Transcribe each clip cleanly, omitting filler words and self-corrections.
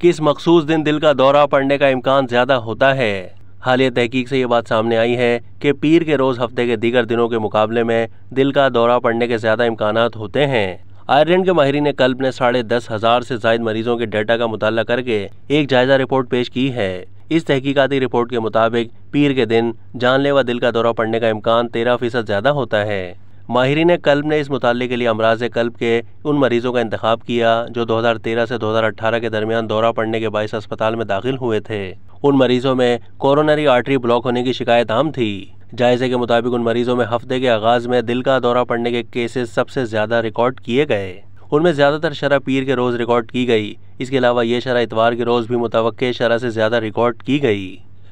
किस मखसूस दिन दिल का दौरा पड़ने का इम्कान ज़्यादा होता है। हालिया तहकीक से ये बात सामने आई है कि पीर के रोज़ हफ्ते के दीगर दिनों के मुकाबले में दिल का दौरा पड़ने के ज़्यादा इम्कानात होते हैं। आयरलैंड के माहिरीन कल्ब ने 10,500 से ज़ायद मरीजों के डेटा का मुताला करके एक जायजा रिपोर्ट पेश की है। इस तहकीकाती रिपोर्ट के मुताबिक पीर के दिन जानलेवा दिल का दौरा पड़ने का इम्कान 13% ज़्यादा होता है। माहिरीन कल्ब ने इस मुताले के लिए अमराज कल्ब के उन मरीजों का इंतखाब किया जो 2013 से 2018 के दरमियान दौरा पड़ने के बाइस अस्पताल में दाखिल हुए थे। उन मरीजों में कोरोनरी आर्टरी ब्लॉक होने की शिकायत आम थी। जायजे के मुताबिक उन मरीजों में हफ्ते के आगाज में दिल का दौरा पड़ने के केसेस सबसे ज्यादा रिकॉर्ड किए गए। उनमें ज्यादातर शरह पीर के रोज रिकॉर्ड की गई। इसके अलावा ये शरह इतवार के रोज भी मुतवक्के शरह से ज्यादा रिकॉर्ड की गई।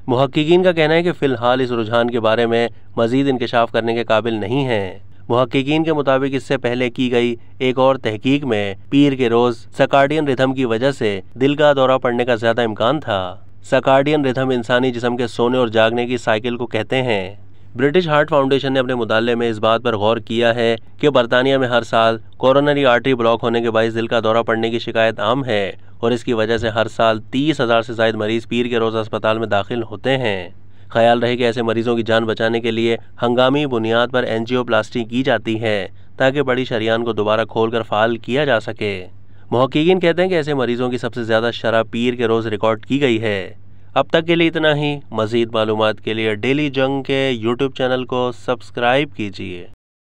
मुहक्किकीन का कहना है कि फिलहाल इस रुझान के बारे में मजीद इंकशाफ करने के काबिल नहीं है। मुहक्किकीन के मुताबिक इससे पहले की गई एक और तहकीक में पीर के रोज सर्काडियन रिथम की वजह से दिल का दौरा पड़ने का ज्यादा इम्कान था। सर्काडियन रिथम इंसानी जिस्म के सोने और जागने की साइकिल को कहते हैं। ब्रिटिश हार्ट फाउंडेशन ने अपने मुताले में इस बात पर गौर किया है कि बरतानिया में हर साल कोरोनरी आर्टरी ब्लॉक होने के बायस दिल का दौरा पड़ने की शिकायत आम है और इसकी वजह से हर साल 30,000 से ज़ायद मरीज पीर के रोज़ अस्पताल में दाखिल होते हैं। ख्याल रहे कि ऐसे मरीजों की जान बचाने के लिए हंगामी बुनियाद पर एंजियोप्लास्टी की जाती है ताकि बड़ी शरियान को दोबारा खोलकर फाल किया जा सके। मुहक्किकीन कहते हैं कि ऐसे मरीजों की सबसे ज़्यादा शरह पीर के रोज़ रिकॉर्ड की गई है। अब तक के लिए इतना ही। मज़ीद मालूमात के लिए डेली जंग के यूट्यूब चैनल को सब्सक्राइब कीजिए।